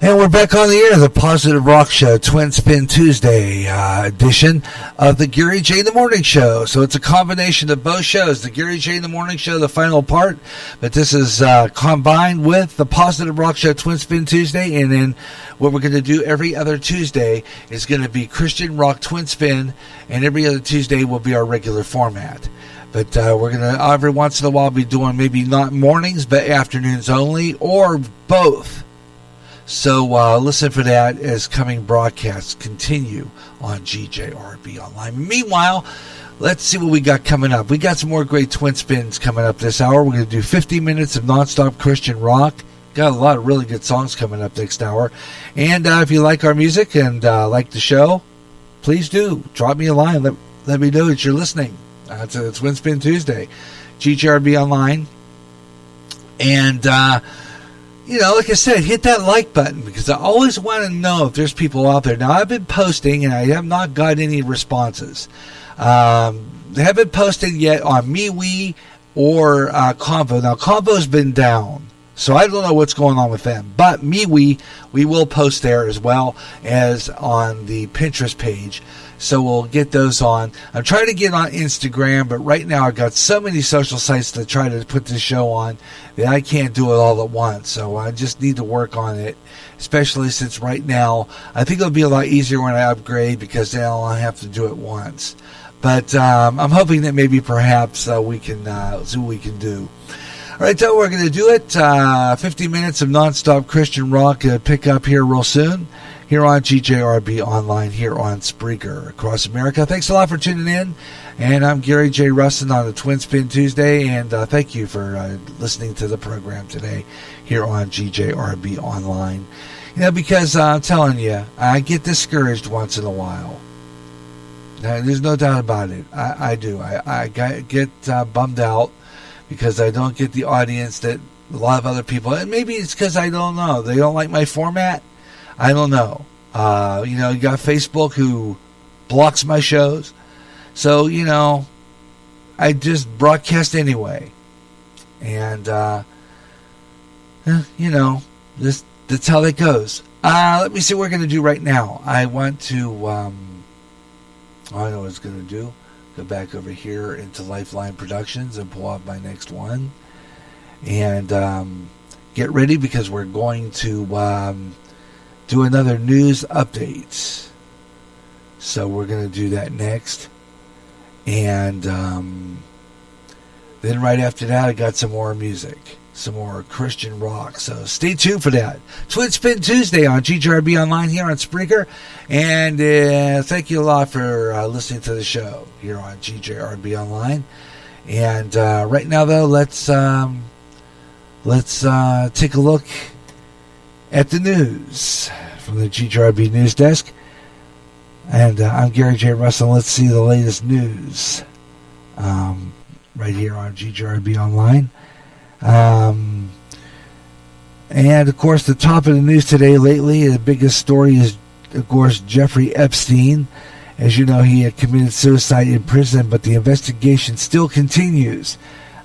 And we're back on the air, the Positive Rock Show, Twin Spin Tuesday edition of the Gary J. in the Morning Show. So it's a combination of both shows, the Gary J. in the Morning Show, the final part, but this is combined with the Positive Rock Show, Twin Spin Tuesday, and then what we're going to do every other Tuesday is going to be Christian Rock Twin Spin, and every other Tuesday will be our regular format. But we're going to, every once in a while, be doing maybe not mornings, but afternoons only, or both. So listen for that as coming broadcasts continue on GJRB Online. Meanwhile, let's see what we got coming up. We got some more great Twin Spins coming up this hour. We're going to do 50 minutes of nonstop Christian rock. Got a lot of really good songs coming up next hour. And if you like our music and like the show, please do. Drop me a line. Let me know that you're listening. It's a Twin Spin Tuesday. GJRB Online. And like I said, hit that like button because I always want to know if there's people out there. Now, I've been posting and I have not got any responses. They haven't posted yet on MeWe or Convo. Now, Convo's been down, so I don't know what's going on with them. But MeWe, we will post there as well as on the Pinterest page. So we'll get those on. I'm trying to get on Instagram, but right now I've got so many social sites to try to put this show on that I can't do it all at once. So I just need to work on it, especially since right now I think it'll be a lot easier when I upgrade because then I'll have to do it once. But I'm hoping that maybe perhaps we can see what we can do. All right, so we're going to do it. 50 minutes of nonstop Christian rock pick up here real soon. Here on GJRB Online, here on Spreaker across America. Thanks a lot for tuning in. And I'm Gary J. Rustin on the Twin Spin Tuesday. And thank you for listening to the program today here on GJRB Online. Because I'm telling you, I get discouraged once in a while. There's no doubt about it. I do. I get bummed out because I don't get the audience that a lot of other people. And maybe it's because I don't know. They don't like my format. I don't know. You got Facebook who blocks my shows. So, I just broadcast anyway. And, that's how that goes. Let me see what we're going to do right now. I want to, I know what it's going to do. Go back over here into Lifeline Productions and pull out my next one. And get ready because we're going to do another news update. So we're going to do that next. And then right after that, I got some more music. Some more Christian rock. So stay tuned for that. Twin Spin Tuesday on GJRB Online here on Spreaker. And thank you a lot for listening to the show here on GJRB Online. And right now, though, let's take a look at the news from the GJRB News Desk. And I'm Gary J. Russell. Let's see the latest news right here on GJRB Online. And, of course, the top of the news today lately, the biggest story is, of course, Jeffrey Epstein. As you know, he had committed suicide in prison, but the investigation still continues.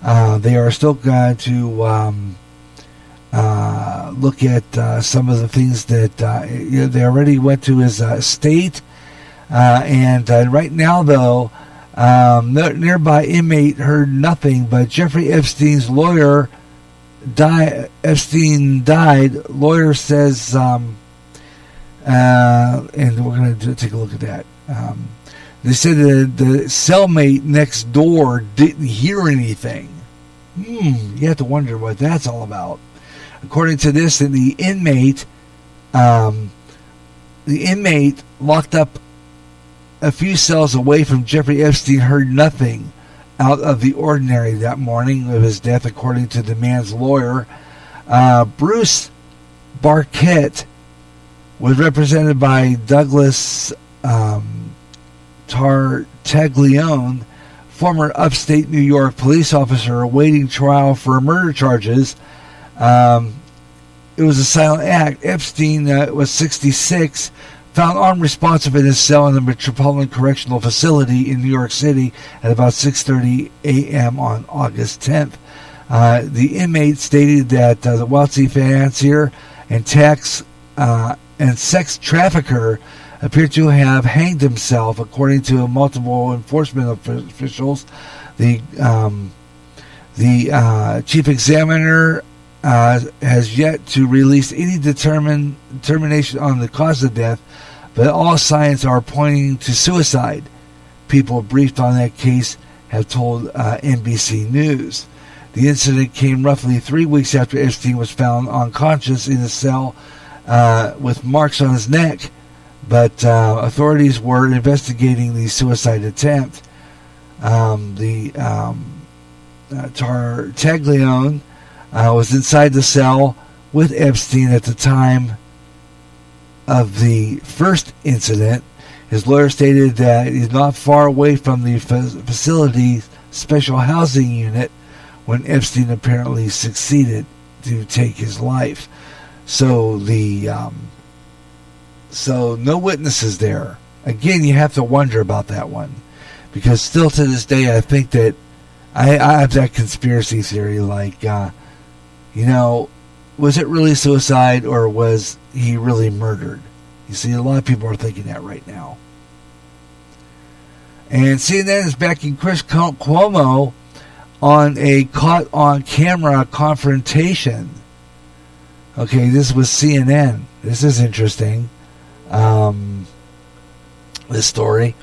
They are still going to look at some of the things that they already went to his estate. And right now, though, nearby inmate heard nothing, but Jeffrey Epstein's lawyer Epstein died. Lawyer says, and we're going to take a look at that. They said that the cellmate next door didn't hear anything. You have to wonder what that's all about. According to this, the inmate locked up a few cells away from Jeffrey Epstein heard nothing out of the ordinary that morning of his death, according to the man's lawyer. Bruce Barquette was represented by Douglas Tartaglione, former upstate New York police officer awaiting trial for murder charges. It was a silent act. Epstein was 66, found unresponsive in his cell in the Metropolitan Correctional Facility in New York City at about 6:30 a.m. on August 10th. The inmate stated that the wealthy financier and tax and sex trafficker appeared to have hanged himself, according to multiple enforcement officials. The chief examiner has yet to release any determination on the cause of death, but all signs are pointing to suicide. People briefed on that case have told NBC News. The incident came roughly 3 weeks after Epstein was found unconscious in a cell with marks on his neck, but authorities were investigating the suicide attempt. Tartaglione was inside the cell with Epstein at the time of the first incident. His lawyer stated that he's not far away from the facility's special housing unit when Epstein apparently succeeded to take his life. So no witnesses there. Again, you have to wonder about that one, because still to this day, I think that I have that conspiracy theory, like, was it really suicide or was he really murdered? You see, a lot of people are thinking that right now. And CNN is backing Chris Cuomo on a caught-on-camera confrontation. Okay, this was CNN. This is interesting, this story.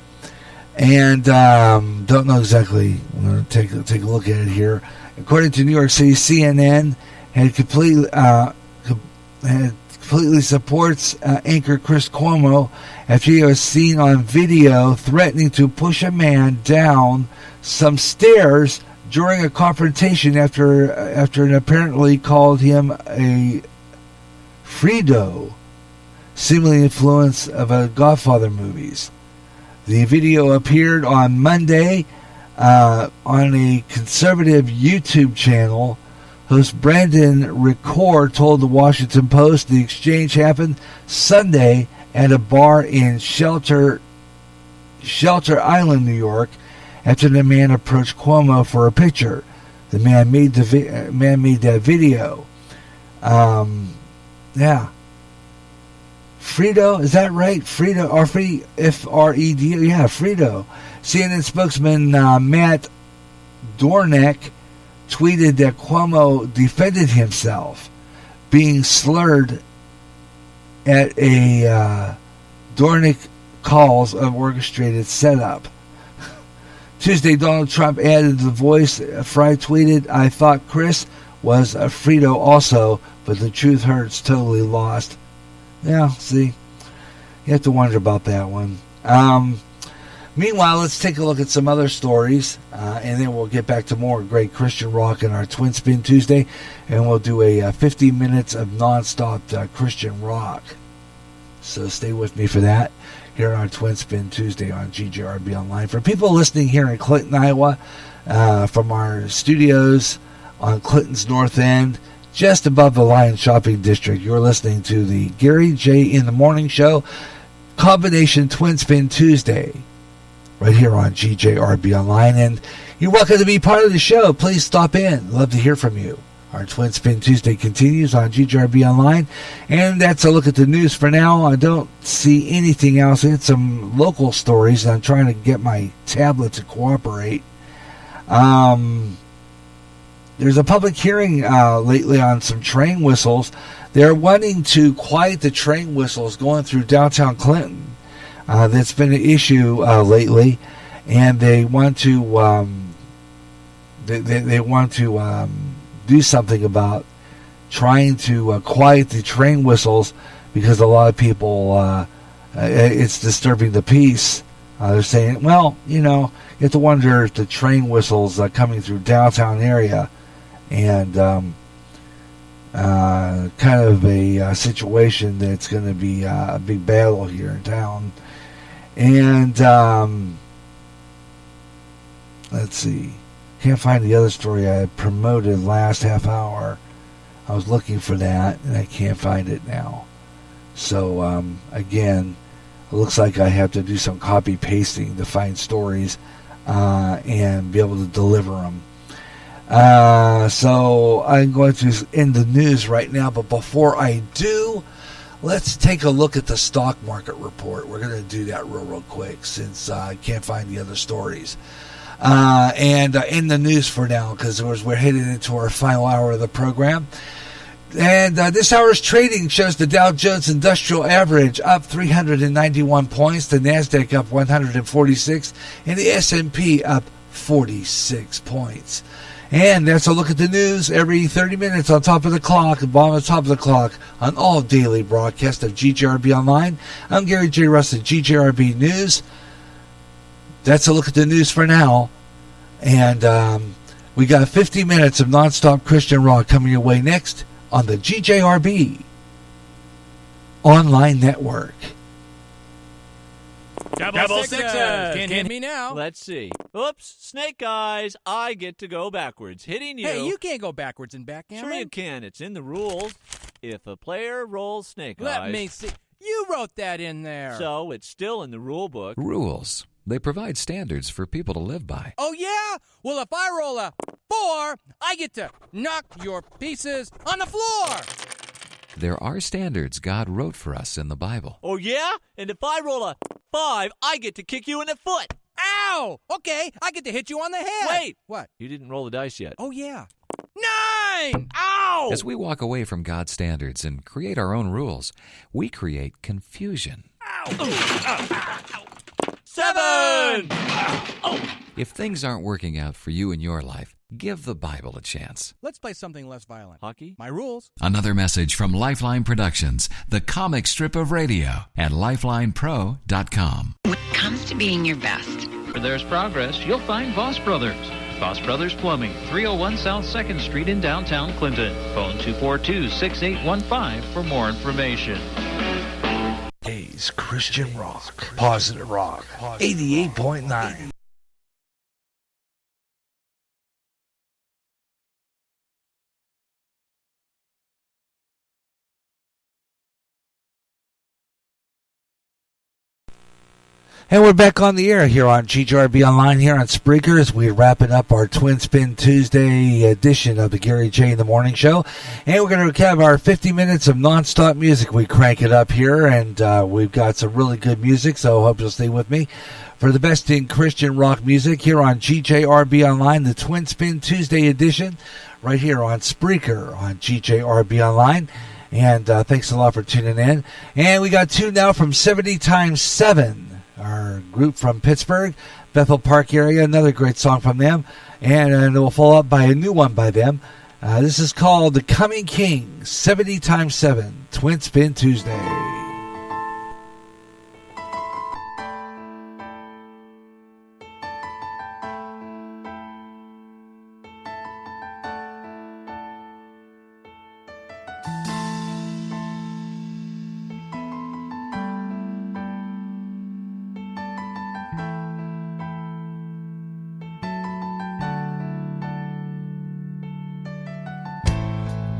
And don't know exactly. I'm going to take a look at it here. According to New York City, CNN had completely supports anchor Chris Cuomo after he was seen on video threatening to push a man down some stairs during a confrontation after an apparently called him a Fredo, seemingly influence of a Godfather movies. The video appeared on Monday on a conservative YouTube channel. Host Brandon Ricord told the Washington Post the exchange happened Sunday at a bar in Shelter Island, New York, after the man approached Cuomo for a picture. The man made that video. Yeah. Fredo, is that right? Fredo, F-R-E-D-O, yeah, Fredo. CNN spokesman Matt Dornick tweeted that Cuomo defended himself, being slurred at a Dornick calls an orchestrated setup. Tuesday, Donald Trump added the voice. Fry tweeted, "I thought Chris was a Frito also, but the truth hurts, totally lost." Yeah, see, you have to wonder about that one. Meanwhile, let's take a look at some other stories, and then we'll get back to more great Christian rock in our Twin Spin Tuesday, and we'll do a 50 minutes of nonstop Christian rock. So stay with me for that here on our Twin Spin Tuesday on GJRB Online. For people listening here in Clinton, Iowa, from our studios on Clinton's North End, just above the Lion Shopping District, you're listening to the Gary J. in the Morning Show, Combination Twin Spin Tuesday, right here on GJRB Online. And you're welcome to be part of the show. Please stop in. Love to hear from you. Our Twin Spin Tuesday continues on GJRB Online. And that's a look at the news for now. I don't see anything else. I had some local stories, and I'm trying to get my tablet to cooperate. There's a public hearing lately on some train whistles. They're wanting to quiet the train whistles going through downtown Clinton. That's been an issue lately, and they want to they want to do something about trying to quiet the train whistles, because a lot of people it's disturbing the peace. They're saying, well, you have to wonder if the train whistles coming through downtown area, and kind of a situation that's going to be a big battle here in town. And let's see, can't find the other story I promoted last half hour. I was looking for that, and I can't find it now. So again, it looks like I have to do some copy pasting to find stories and be able to deliver them. So I'm going to end the news right now, but before I do, let's take a look at the stock market report. We're going to do that real quick since I can't find the other stories. And in the news for now, because we're heading into our final hour of the program. And this hour's trading shows the Dow Jones Industrial Average up 391 points, the NASDAQ up 146, and the S&P up 46 points. And that's a look at the news every 30 minutes on top of the clock, and bottom of the top of the clock on all daily broadcasts of GJRB Online. I'm Gary J. Russell, GJRB News. That's a look at the news for now. And we got 50 minutes of nonstop Christian rock coming your way next on the GJRB Online Network. Double sixes. Can't hit me now. Let's see. Oops, snake eyes. I get to go backwards. Hitting you. Hey, you can't go backwards and backgammon. Sure you can. It's in the rules. If a player rolls snake eyes. Let me see. You wrote that in there. So it's still in the rule book. Rules. They provide standards for people to live by. Oh, yeah? Well, if I roll a 4, I get to knock your pieces on the floor. There are standards God wrote for us in the Bible. Oh, yeah? And if I roll a 5, I get to kick you in the foot. Ow! Okay, I get to hit you on the head. Wait. What? You didn't roll the dice yet. Oh, yeah. 9! Ow! As we walk away from God's standards and create our own rules, we create confusion. Ow! 7! If things aren't working out for you in your life, give the Bible a chance. Let's play something less violent. Hockey? My rules. Another message from Lifeline Productions, the comic strip of radio, at lifelinepro.com. When it comes to being your best, Where there's progress, you'll find Voss Brothers. Voss Brothers Plumbing, 301 South 2nd Street in downtown Clinton. Phone 242-6815 for more information. Today's Christian rock, positive rock, 88.9. And we're back on the air here on GJRB Online here on Spreaker as we're wrapping up our Twin Spin Tuesday edition of the Gary J. in the Morning Show. And we're going to have our 50 minutes of nonstop music. We crank it up here, and we've got some really good music, so I hope you'll stay with me for the best in Christian rock music here on GJRB Online, the Twin Spin Tuesday edition, right here on Spreaker on GJRB Online. And thanks a lot for tuning in. And we got two now from 70 times 7. Our group from Pittsburgh, Bethel Park area, another great song from them, and it will follow up by a new one by them. This is called The Coming King, 70 times 7, Twin Spin Tuesday.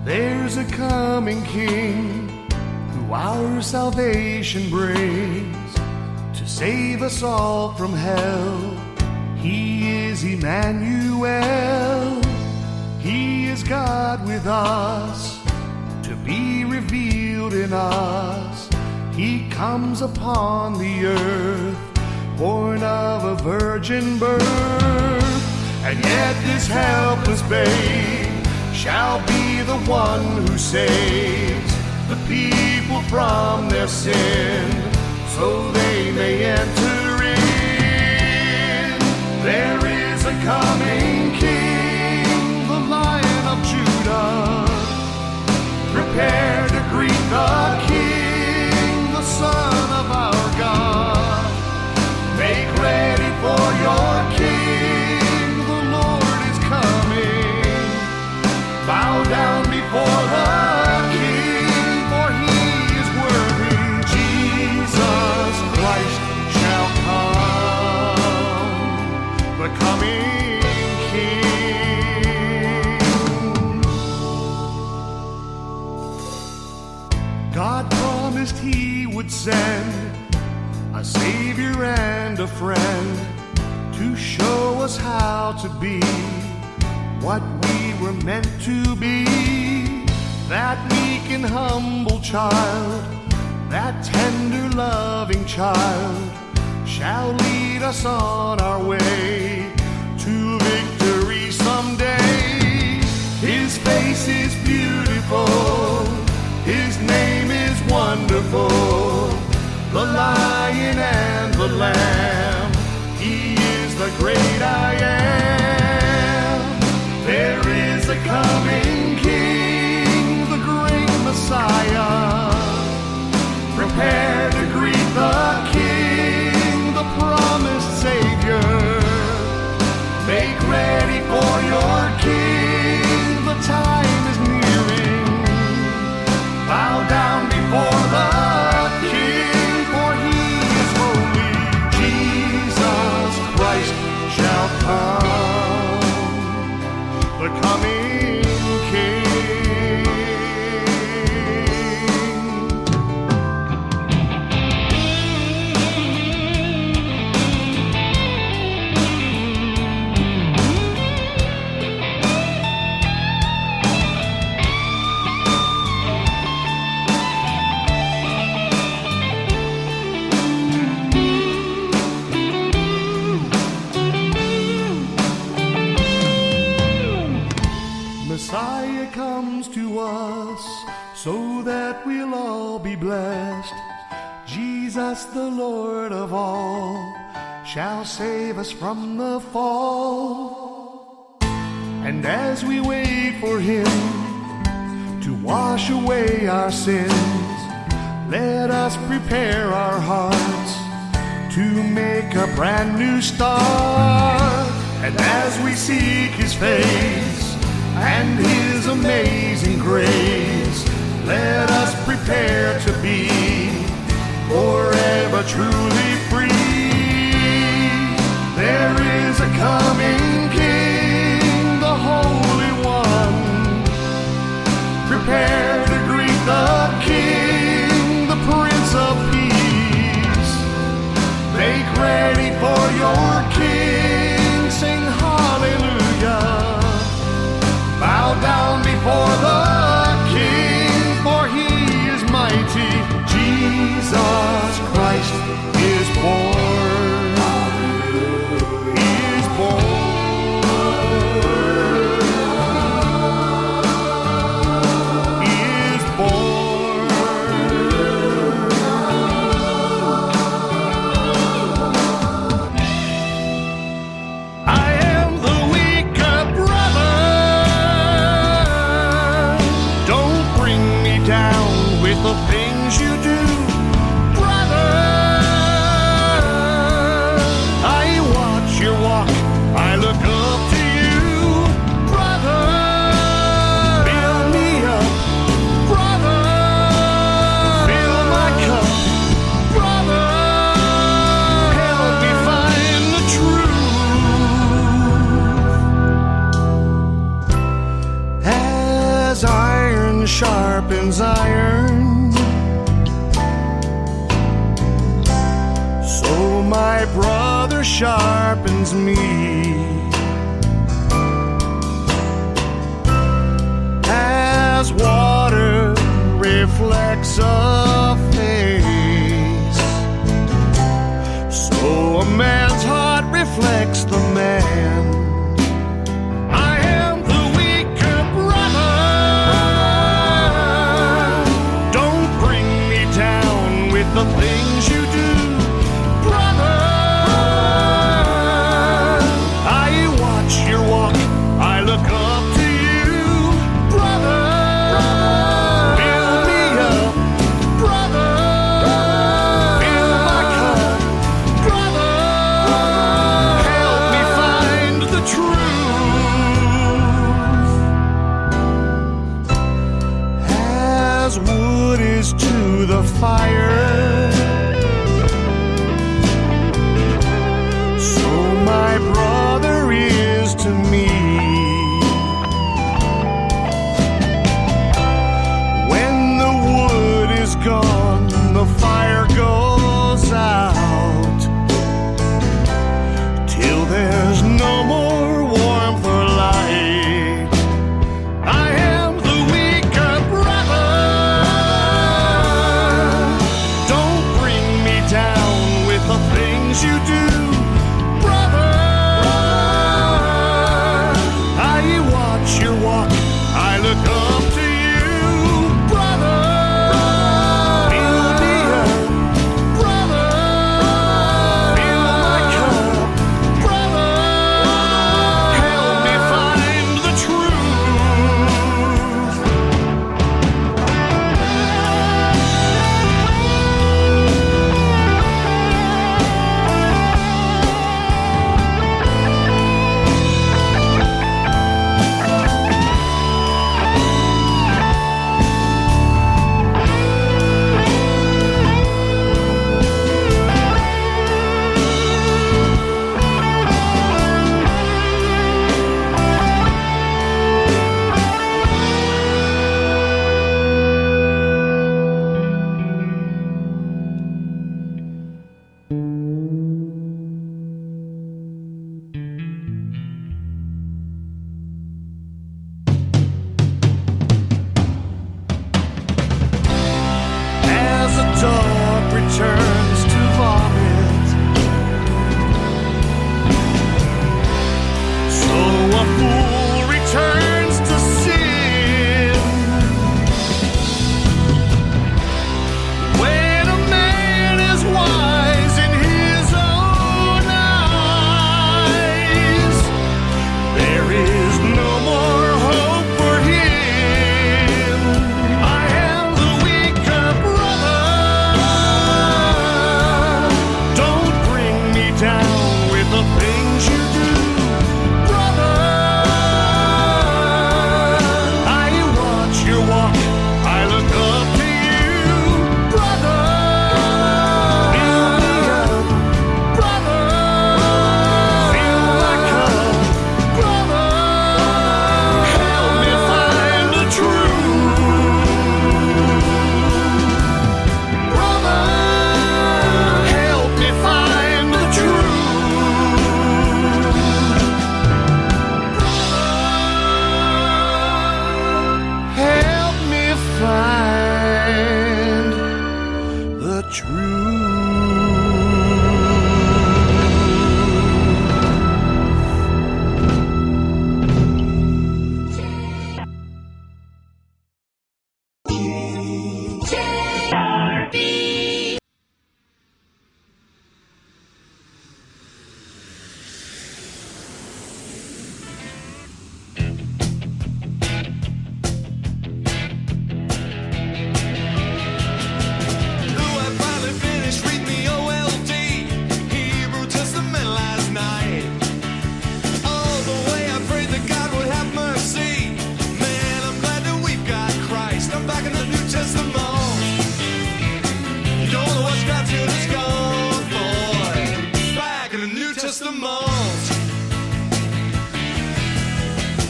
There's a coming King who our salvation brings to save us all from hell. He is Emmanuel. He is God with us to be revealed in us. He comes upon the earth, born of a virgin birth, and yet this helpless babe shall be the one who saves the people from their sin, so they may enter in. There is a coming King, the Lion of Judah. Prepare to greet the King, the Son of our God. Make ready for your King, the Lord is coming. Bow down before the King, for he is worthy. Jesus Christ shall come, the coming King. God promised he would send a Savior and a friend to show us how to be what we were meant to be. That meek and humble child that tender, loving child shall lead us on our way to victory someday. His face is beautiful, his name is wonderful, the Lion and the Lamb, he is the great I am. There is a coming King, the great Messiah. Prepare to greet the King, the promised Savior. Make ready for your King, the time is nearing. Bow down before the King, for he is holy. Jesus Christ shall come, the coming King. Messiah comes to us so that we'll all be blessed. Jesus, the Lord of all, shall save us from the fall. And as we wait for him to wash away our sins, let us prepare our hearts to make a brand new start. And as we seek his face and his amazing grace, let us prepare to be forever truly free. There is a coming King, the Holy One. Prepare to greet the King, the Prince of Peace. Make ready for your King, sing hallelujah. Bow down before the King, for he is mighty. Jesus Christ is born. He is born. He is born. I am the weaker brother. Don't bring me down with the things you do, brother. I watch your walk, I look up to you, brother. Build me up, brother. Fill my cup, brother. Help me find the truth. As iron sharpens iron, so my brother sharpens me. As water reflects a face, so a man's heart reflects the man. I am the weaker brother. Don't bring me down with the things you do, brother. I watch your walk, I look up to you, brother. Build me up, brother. Fill my cup, brother. Help me find the truth. As wood is to the fire, so my brother is to me. When the wood is gone, the fire goes out, till there's no more warmth or light. I am the weaker brother. watch your walk, I look up to you, brother. Fill me up, brother. Fill my cup, brother. Help me find the truth. As a dog returns to vomit, so a fool returns to sin. When a man is wise in his own eyes, there is no more hope for him. I am the weaker brother. Don't bring me down with the things you do, brother. I watch your walk, I look up to you, brother. Fill me up, brother. Fill my cup, brother. Help me find the truth, brother. Help me find the truth, help me find the truth.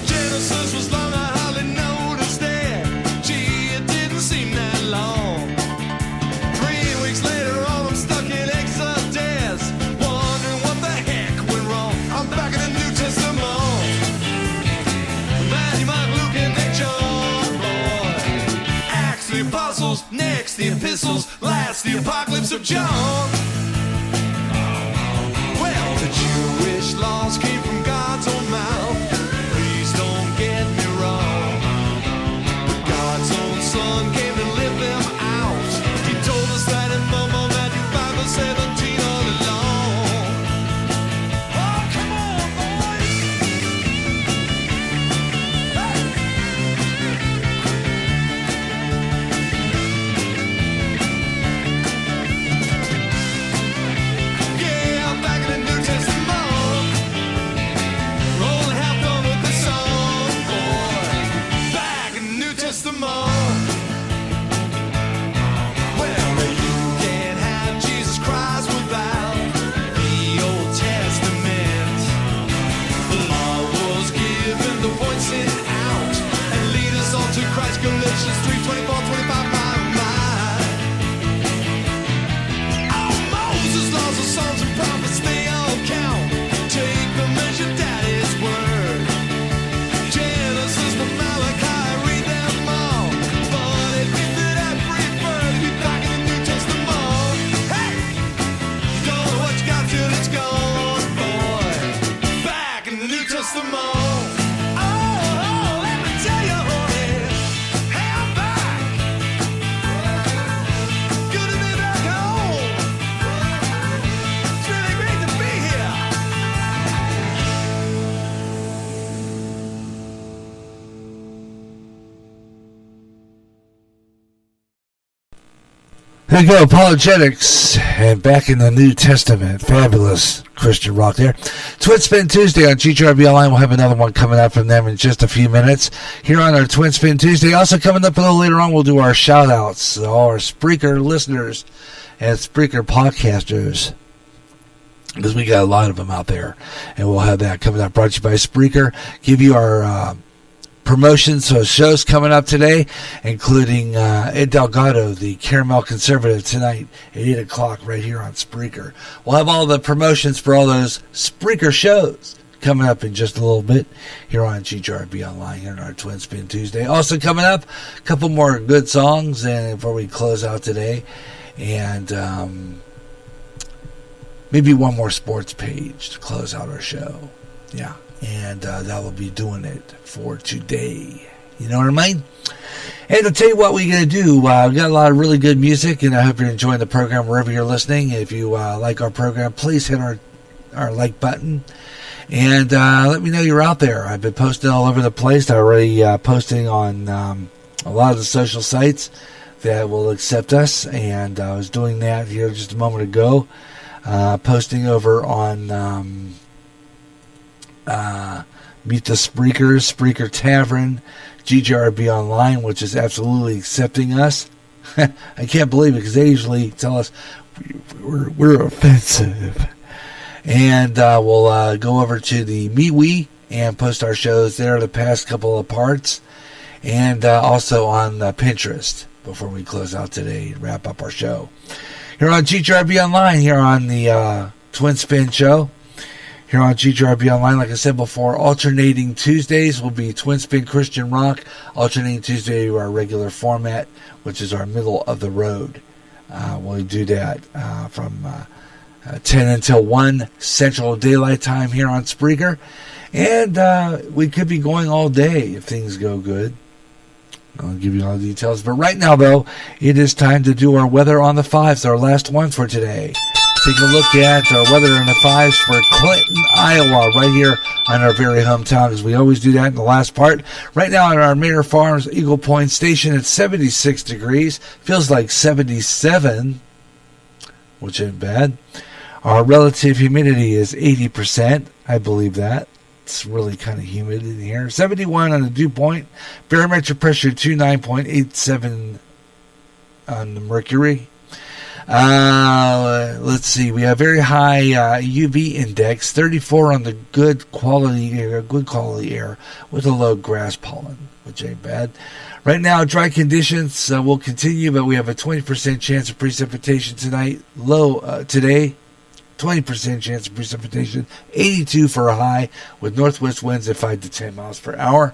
Genesis was long, I hardly noticed it. Gee, it didn't seem that long. 3 weeks later, all I'm stuck in Exodus, wondering what the heck went wrong. I'm back in the New Testament. Matthew, Mark, Luke, and John, boy. Acts, the apostles, next the epistles, last the apocalypse of John. Well, the Jewish laws came from God's own mouth. Please don't get me wrong, but God's own Son came to live them out. He told us that in Matthew 5:17 all along. Oh, come on, boys! Hey! Yeah, I'm back in the New Testament. Rolling half done with the song, boy. Back in the New Testament. Well, you can't have Jesus Christ without the Old Testament. The law was given to point sin out and lead us all to Christ. Galatians 3:24-25, my. Oh, Moses' laws of songs and prophets, they all count. Take the measure, daddy's word. Genesis to Malachi, read them all. But admit that I prefer to be back in the New Testament. Hey! Don't know what you got till it's gone, boy. Back in the New Testament. Oh, There you go, Apologetics, and back in the New Testament. Fabulous Christian rock there. Twin Spin Tuesday on GTRB Online. We'll have another one coming up from them in just a few minutes here on our Twin Spin Tuesday. Also coming up a little later on, we'll do our shout-outs, all our Spreaker listeners and Spreaker podcasters, because we got a lot of them out there, and we'll have that coming up. Brought to you by Spreaker. Give you our promotions, so shows coming up today, including Ed Delgado, the Caramel Conservative, tonight at 8 o'clock right here on Spreaker. We'll have all the promotions for all those Spreaker shows coming up in just a little bit here on GTRB Online here on our Twin Spin Tuesday. Also coming up, a couple more good songs and before we close out today, and maybe one more sports page to close out our show. Yeah. And that will be doing it for today. You know what I mean? And to tell you what we're going to do, we've got a lot of really good music, and I hope you're enjoying the program wherever you're listening. If you like our program, please hit our like button. And let me know you're out there. I've been posting all over the place. I'm already posting on a lot of the social sites that will accept us. And I was doing that here just a moment ago. Posting over on Meet the Spreakers, Spreaker Tavern, GGRB Online, which is absolutely accepting us. I can't believe it, because they usually tell us we're offensive. And we'll go over to the MeWe and post our shows there, the past couple of parts, and also on Pinterest before we close out today and wrap up our show. Here on GGRB Online, here on the Twin Spin Show. Here on GGRB Online, like I said before, alternating Tuesdays will be Twin Spin Christian Rock. Alternating Tuesday, our regular format, which is our middle of the road. We'll do that from 10 until 1 Central Daylight Time here on Spreaker. And we could be going all day if things go good. I'll give you all the details. But right now, though, it is time to do our weather on the fives, our last one for today. Take a look at our weather in the fives for Clinton, Iowa, right here on our very hometown, as we always do that in the last part. Right now at our Mayor Farms Eagle Point Station, it's 76 degrees. Feels like 77, which ain't bad. Our relative humidity is 80%. I believe that. It's really kind of humid in here. 71 on the dew point. Barometric pressure 29.87 on the mercury. Let's see. We have very high UV index, 34 on the good quality air with a low grass pollen, which ain't bad. Right now, dry conditions will continue, but we have a 20% chance of precipitation tonight. Today, 20% chance of precipitation, 82 for a high, with northwest winds at 5 to 10 miles per hour.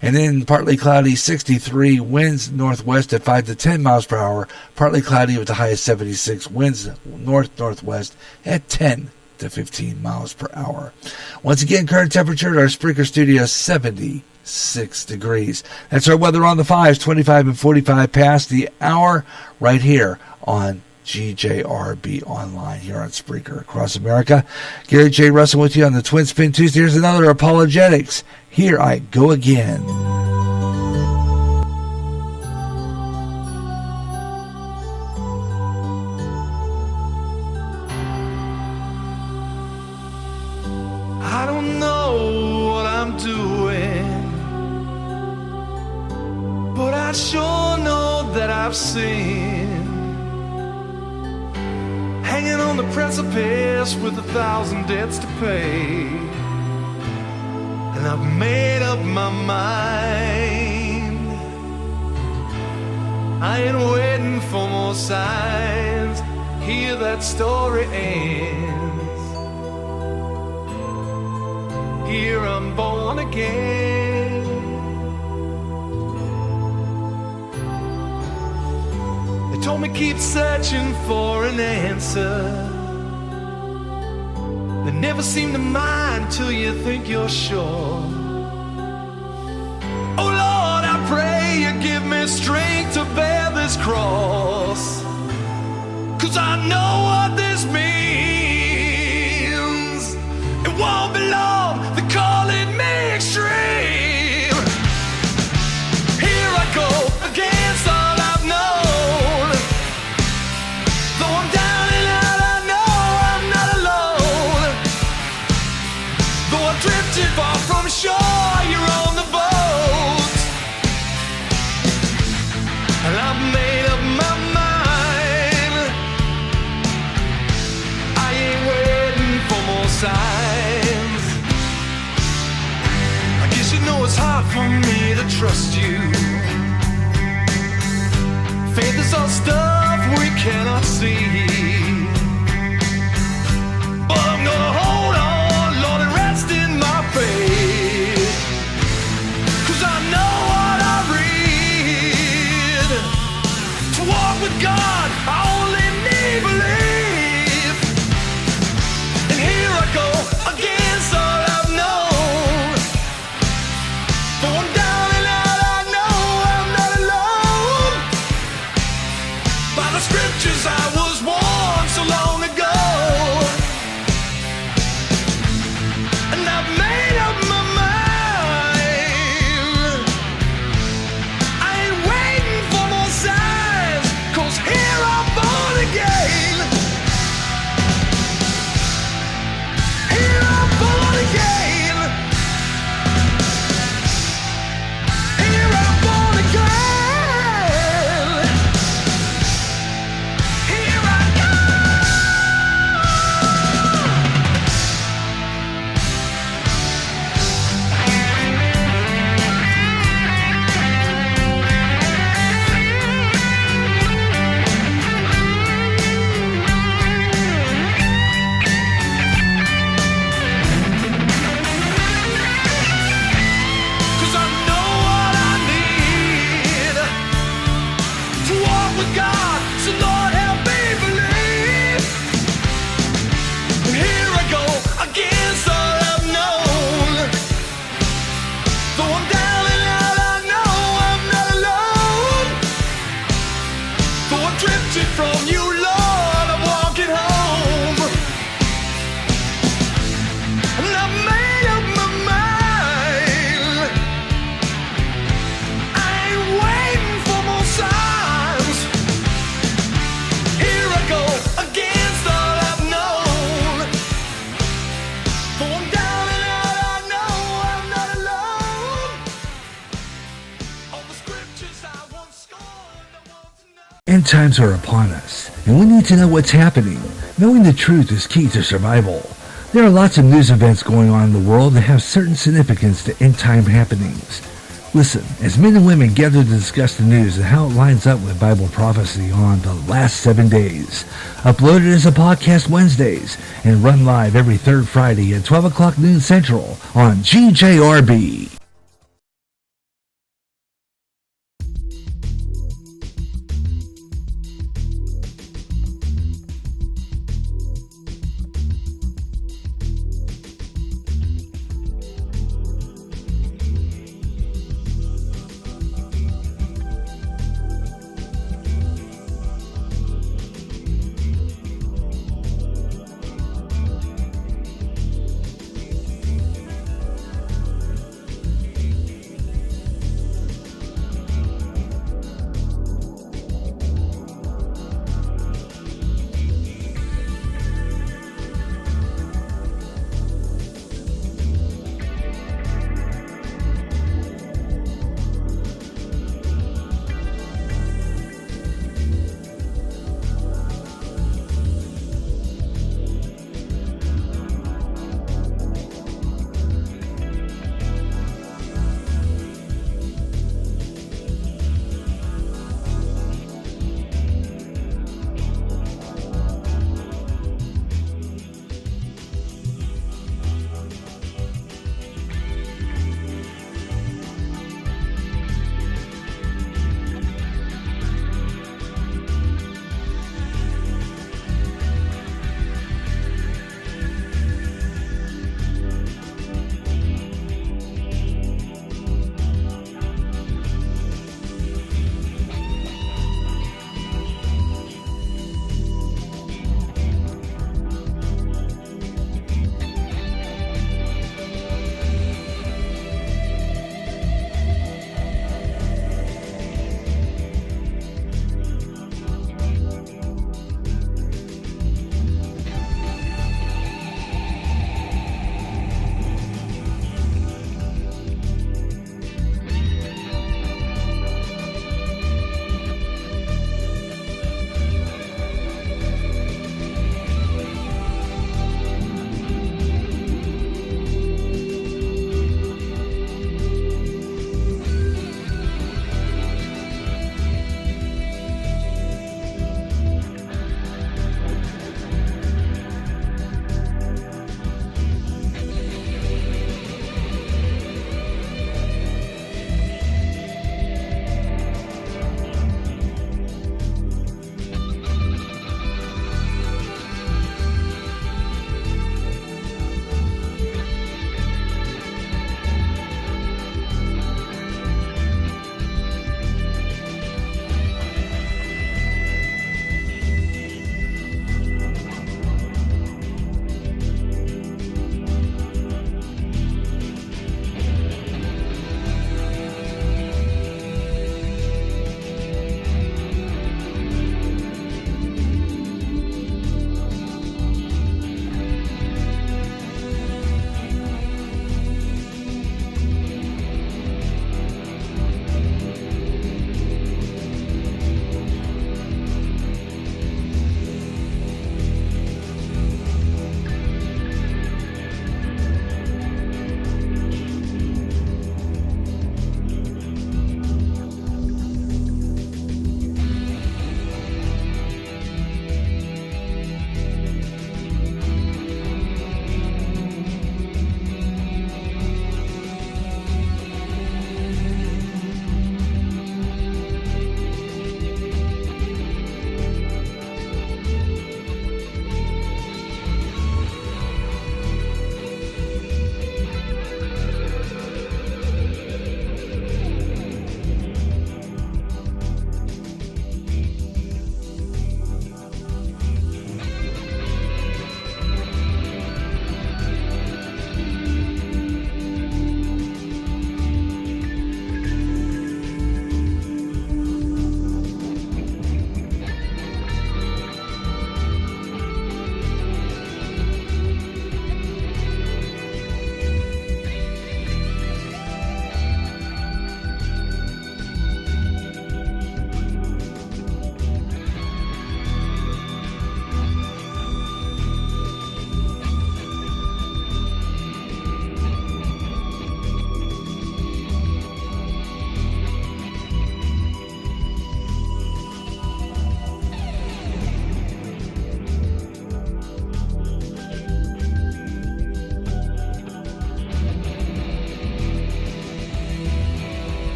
And then partly cloudy, 63, winds northwest at 5 to 10 miles per hour. Partly cloudy with the high of 76, winds north-northwest at 10 to 15 miles per hour. Once again, current temperature at our Spreaker studio, 76 degrees. That's our weather on the fives, 25 and 45 past the hour, right here on GJRB Online here on Spreaker across America. Gary J. Russell with you on the Twin Spin Tuesday. Here's another Apologetics. Here I go again. I don't know what I'm doing, but I sure know that I've seen hanging on the precipice with 1,000 debts to pay. And I've made up my mind. I ain't waiting for more signs. Here that story ends. Here I'm born again. They told me keep searching for an answer. They never seem to mind till you think you're sure. Oh Lord, I pray you give me strength to bear this cross, 'cause I know what this means. It won't be long, they're calling me extreme. Here I go against all I've known. trust you. Faith is all stuff we cannot see. But I'm gonna hold on, Lord, and rest in my faith. 'Cause I know what I read. To walk with God, I only need belief. And here I go against all I've known. Going down and out, I know I'm not alone. By the scriptures I was warned so long ago. And I've made up my mind. I ain't waiting for more signs, 'cause here I'm born again. Here I'm born again. Here I'm born again. Here I go. Cause I know what I need to walk with God, so Lord help me believe. And here I go against all I've known. Though I'm down and out, I know I'm not alone. Though I drifted from you, Lord, I'm walking home. And I've made up my mind. I ain't waiting for more signs. Here I go against all I've known. Though I'm down and out, I know I'm not alone. All the scriptures I once scorned, I want to know. End times are upon us, and we need to know what's happening. Knowing the truth is key to survival. There are lots of news events going on in the world that have certain significance to end time happenings. Listen, as men and women gather to discuss the news and how it lines up with Bible prophecy on the last 7 days. Uploaded as a podcast Wednesdays and run live every third Friday at 12 o'clock noon Central on GJRB.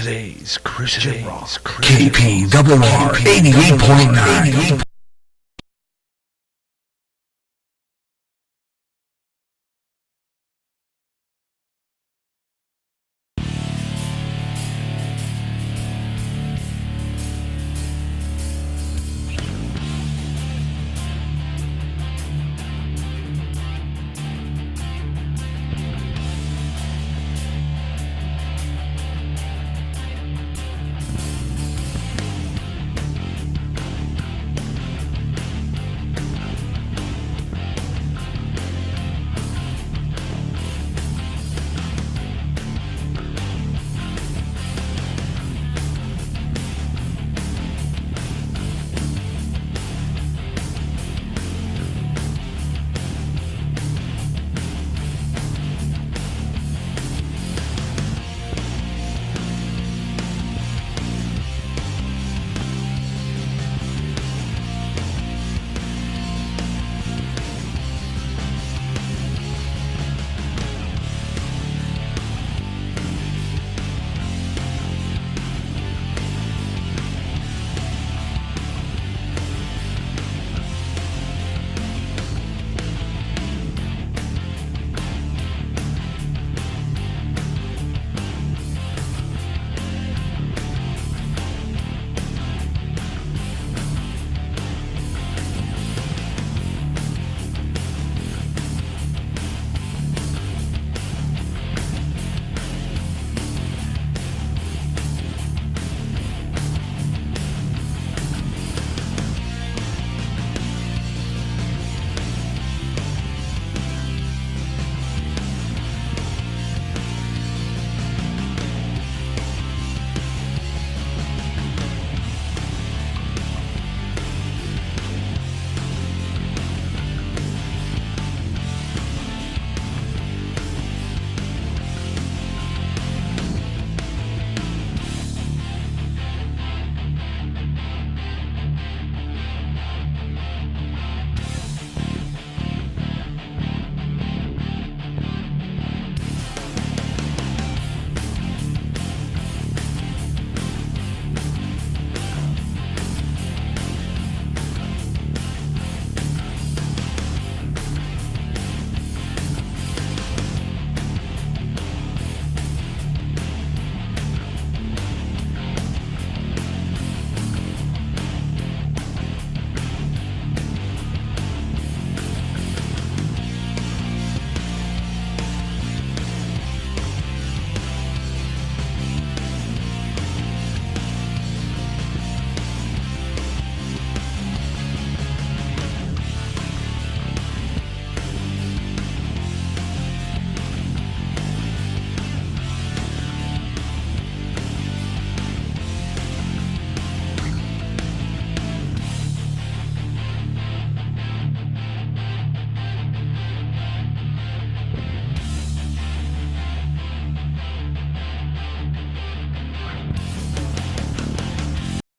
Today's Christian Rock. KPRR 88.9.